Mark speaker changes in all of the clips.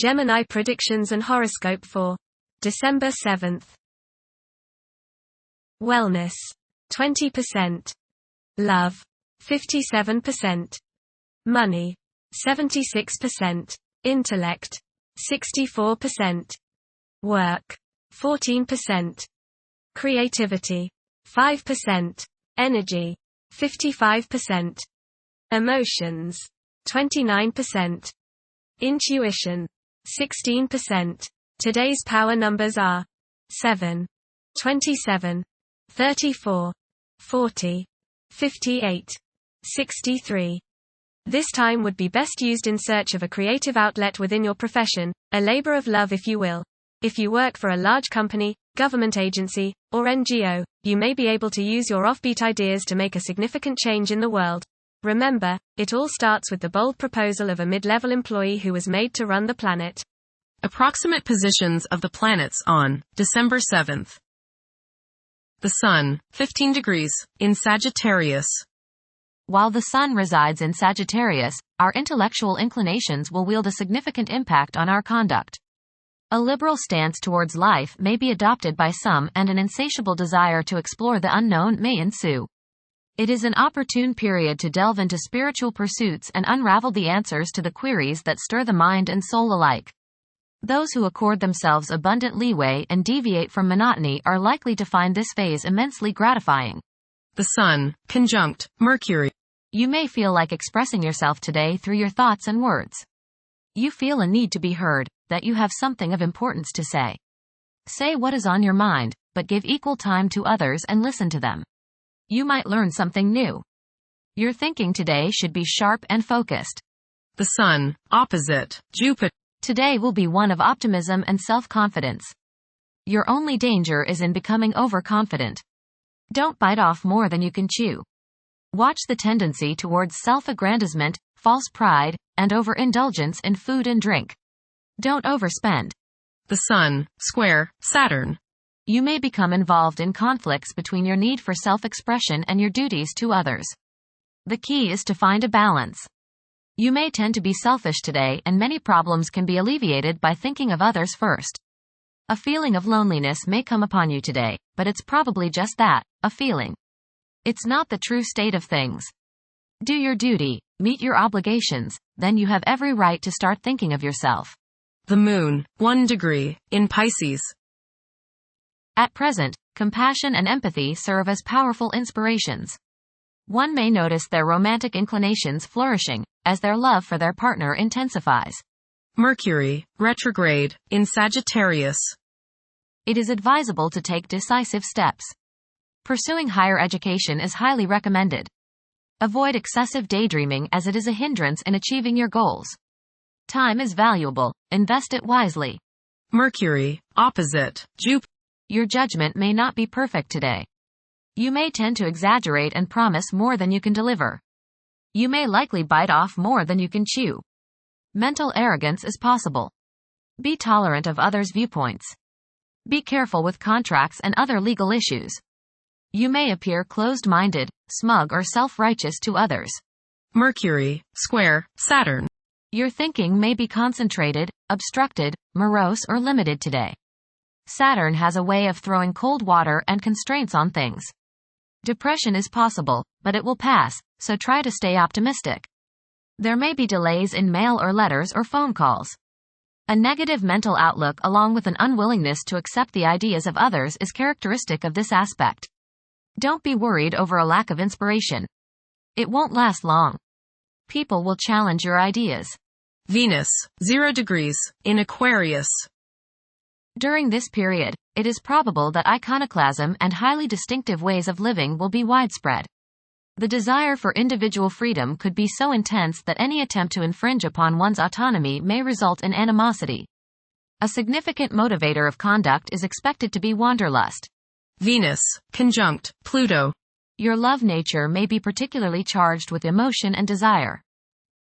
Speaker 1: Gemini predictions and horoscope for December 7th. Wellness, 20%. Love, 57%. Money, 76%. Intellect, 64%. Work, 14%. Creativity, 5%. Energy, 55%. Emotions, 29%. Intuition, 16%. Today's power numbers are 7, 27, 34, 40, 58, 63. This time would be best used in search of a creative outlet within your profession, a labor of love if you will. If you work for a large company, government agency, or NGO, you may be able to use your offbeat ideas to make a significant change in the world. Remember, it all starts with the bold proposal of a mid-level employee who was made to run the planet.
Speaker 2: Approximate positions of the planets on December 7th. The Sun, 15 degrees, in Sagittarius.
Speaker 3: While the Sun resides in Sagittarius, our intellectual inclinations will wield a significant impact on our conduct. A liberal stance towards life may be adopted by some, and an insatiable desire to explore the unknown may ensue. It is an opportune period to delve into spiritual pursuits and unravel the answers to the queries that stir the mind and soul alike. Those who accord themselves abundant leeway and deviate from monotony are likely to find this phase immensely gratifying.
Speaker 2: The Sun, conjunct Mercury.
Speaker 3: You may feel like expressing yourself today through your thoughts and words. You feel a need to be heard, that you have something of importance to say. Say what is on your mind, but give equal time to others and listen to them. You might learn something new. Your thinking today should be sharp and focused.
Speaker 2: The Sun, opposite Jupiter.
Speaker 3: Today will be one of optimism and self-confidence. Your only danger is in becoming overconfident. Don't bite off more than you can chew. Watch the tendency towards self-aggrandizement, false pride, and overindulgence in food and drink. Don't overspend.
Speaker 2: The Sun, square Saturn.
Speaker 3: You may become involved in conflicts between your need for self-expression and your duties to others. The key is to find a balance. You may tend to be selfish today, and many problems can be alleviated by thinking of others first. A feeling of loneliness may come upon you today, but it's probably just that, a feeling. It's not the true state of things. Do your duty, meet your obligations, then you have every right to start thinking of yourself.
Speaker 2: The Moon, 1 degree, in Pisces.
Speaker 3: At present, compassion and empathy serve as powerful inspirations. One may notice their romantic inclinations flourishing, as their love for their partner intensifies.
Speaker 2: Mercury, retrograde, in Sagittarius.
Speaker 3: It is advisable to take decisive steps. Pursuing higher education is highly recommended. Avoid excessive daydreaming as it is a hindrance in achieving your goals. Time is valuable, invest it wisely.
Speaker 2: Mercury, opposite Jupiter.
Speaker 3: Your judgment may not be perfect today. You may tend to exaggerate and promise more than you can deliver. You may likely bite off more than you can chew. Mental arrogance is possible. Be tolerant of others' viewpoints. Be careful with contracts and other legal issues. You may appear closed-minded, smug or self-righteous to others.
Speaker 2: Mercury, square Saturn.
Speaker 3: Your thinking may be concentrated, obstructed, morose or limited today. Saturn has a way of throwing cold water and constraints on things. Depression is possible, but it will pass, so try to stay optimistic. There may be delays in mail or letters or phone calls. A negative mental outlook along with an unwillingness to accept the ideas of others is characteristic of this aspect. Don't be worried over a lack of inspiration. It won't last long. People will challenge your ideas.
Speaker 2: Venus, 0 degrees, in Aquarius.
Speaker 3: During this period, it is probable that iconoclasm and highly distinctive ways of living will be widespread. The desire for individual freedom could be so intense that any attempt to infringe upon one's autonomy may result in animosity. A significant motivator of conduct is expected to be wanderlust.
Speaker 2: Venus, conjunct Pluto.
Speaker 3: Your love nature may be particularly charged with emotion and desire.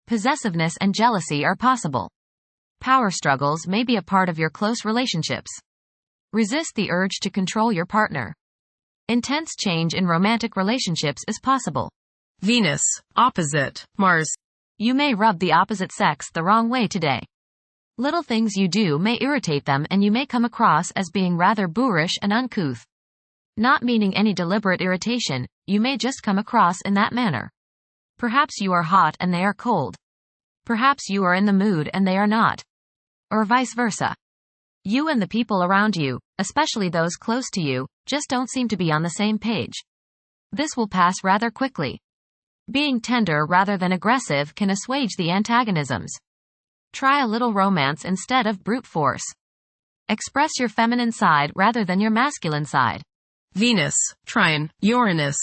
Speaker 3: Possessiveness and jealousy are possible. Power struggles may be a part of your close relationships. Resist the urge to control your partner. Intense change in romantic relationships is possible.
Speaker 2: Venus, opposite Mars.
Speaker 3: You may rub the opposite sex the wrong way today. Little things you do may irritate them and you may come across as being rather boorish and uncouth. Not meaning any deliberate irritation, you may just come across in that manner. Perhaps you are hot and they are cold. Perhaps you are in the mood and they are not. Or vice versa. You and the people around you, especially those close to you, just don't seem to be on the same page. This will pass rather quickly. Being tender rather than aggressive can assuage the antagonisms. Try a little romance instead of brute force. Express your feminine side rather than your masculine side.
Speaker 2: Venus, trine, Uranus.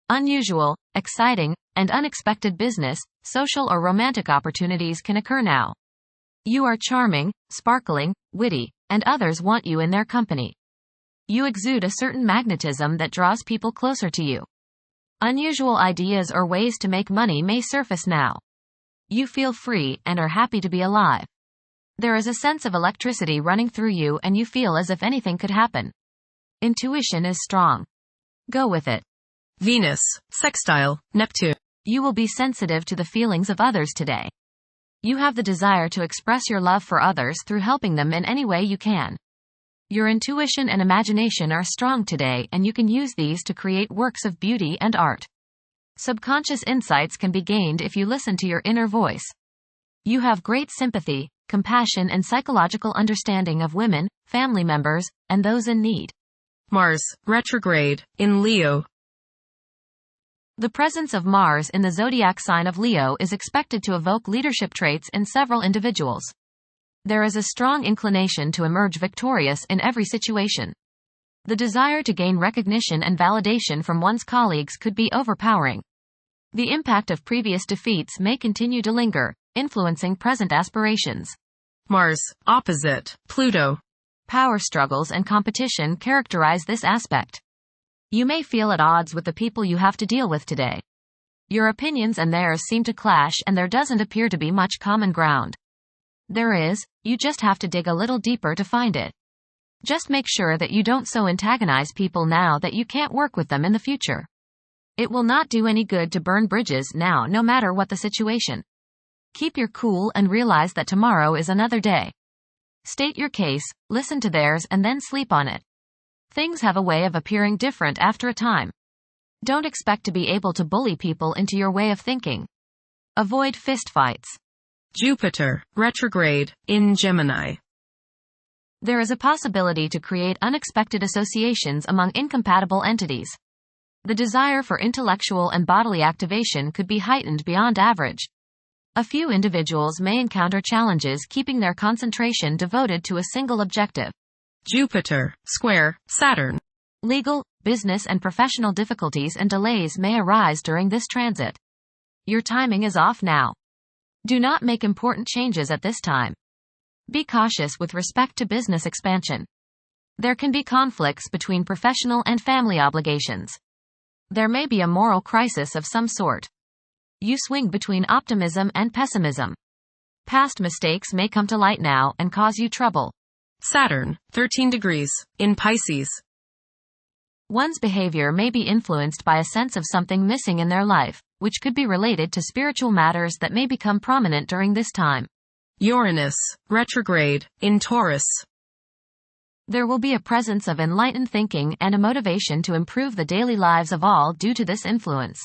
Speaker 3: Unusual, exciting, and unexpected business, social or romantic opportunities can occur now. You are charming, sparkling, witty, and others want you in their company. You exude a certain magnetism that draws people closer to you. Unusual ideas or ways to make money may surface now. You feel free and are happy to be alive. There is a sense of electricity running through you and you feel as if anything could happen. Intuition is strong. Go with it.
Speaker 2: Venus, sextile, Neptune.
Speaker 3: You will be sensitive to the feelings of others today. You have the desire to express your love for others through helping them in any way you can. Your intuition and imagination are strong today and you can use these to create works of beauty and art. Subconscious insights can be gained if you listen to your inner voice. You have great sympathy, compassion and psychological understanding of women, family members, and those in need.
Speaker 2: Mars, retrograde, in Leo.
Speaker 3: The presence of Mars in the zodiac sign of Leo is expected to evoke leadership traits in several individuals. There is a strong inclination to emerge victorious in every situation. The desire to gain recognition and validation from one's colleagues could be overpowering. The impact of previous defeats may continue to linger, influencing present aspirations.
Speaker 2: Mars, opposite, Pluto.
Speaker 3: Power struggles and competition characterize this aspect. You may feel at odds with the people you have to deal with today. Your opinions and theirs seem to clash and there doesn't appear to be much common ground. There is, you just have to dig a little deeper to find it. Just make sure that you don't so antagonize people now that you can't work with them in the future. It will not do any good to burn bridges now no matter what the situation. Keep your cool and realize that tomorrow is another day. State your case, listen to theirs and then sleep on it. Things have a way of appearing different after a time. Don't expect to be able to bully people into your way of thinking. Avoid fistfights.
Speaker 2: Jupiter, retrograde, in Gemini.
Speaker 3: There is a possibility to create unexpected associations among incompatible entities. The desire for intellectual and bodily activation could be heightened beyond average. A few individuals may encounter challenges keeping their concentration devoted to a single objective.
Speaker 2: Jupiter, square, Saturn.
Speaker 3: Legal, business and professional difficulties and delays may arise during this transit. Your timing is off now. Do not make important changes at this time. Be cautious with respect to business expansion. There can be conflicts between professional and family obligations. There may be a moral crisis of some sort. You swing between optimism and pessimism. Past mistakes may come to light now and cause you trouble.
Speaker 2: Saturn, 13 degrees, in Pisces.
Speaker 3: One's behavior may be influenced by a sense of something missing in their life, which could be related to spiritual matters that may become prominent during this time.
Speaker 2: Uranus, retrograde, in Taurus.
Speaker 3: There will be a presence of enlightened thinking and a motivation to improve the daily lives of all due to this influence.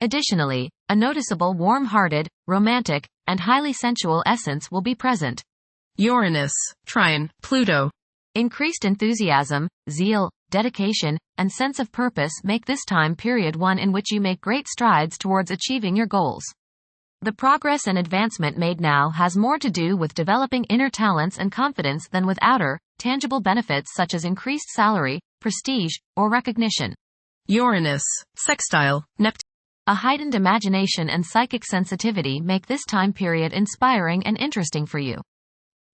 Speaker 3: Additionally, a noticeable warm-hearted, romantic, and highly sensual essence will be present.
Speaker 2: Uranus, trine, Pluto.
Speaker 3: Increased enthusiasm, zeal, dedication, and sense of purpose make this time period one in which you make great strides towards achieving your goals. The progress and advancement made now has more to do with developing inner talents and confidence than with outer, tangible benefits such as increased salary, prestige, or recognition.
Speaker 2: Uranus, sextile, Neptune.
Speaker 3: A heightened imagination and psychic sensitivity make this time period inspiring and interesting for you.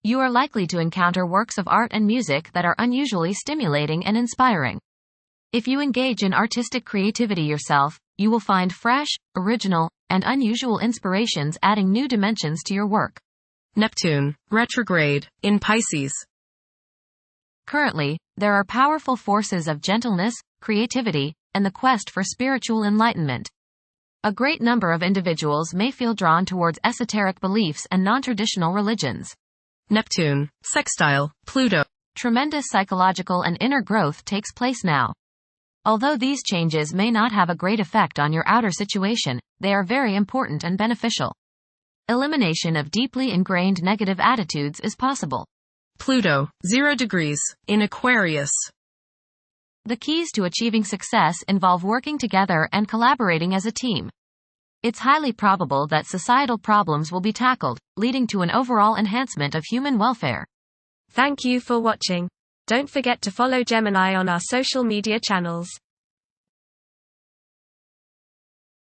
Speaker 3: You are likely to encounter works of art and music that are unusually stimulating and inspiring. If you engage in artistic creativity yourself, you will find fresh, original, and unusual inspirations adding new dimensions to your work.
Speaker 2: Neptune, retrograde, in Pisces.
Speaker 3: Currently, there are powerful forces of gentleness, creativity, and the quest for spiritual enlightenment. A great number of individuals may feel drawn towards esoteric beliefs and non-traditional religions.
Speaker 2: Neptune, sextile, Pluto.
Speaker 3: Tremendous psychological and inner growth takes place now. Although these changes may not have a great effect on your outer situation, they are very important and beneficial. Elimination of deeply ingrained negative attitudes is possible.
Speaker 2: Pluto, 0 degrees, in Aquarius.
Speaker 3: The keys to achieving success involve working together and collaborating as a team. It's highly probable that societal problems will be tackled, leading to an overall enhancement of human welfare.
Speaker 1: Thank you for watching. Don't forget to follow Gemini on our social media channels.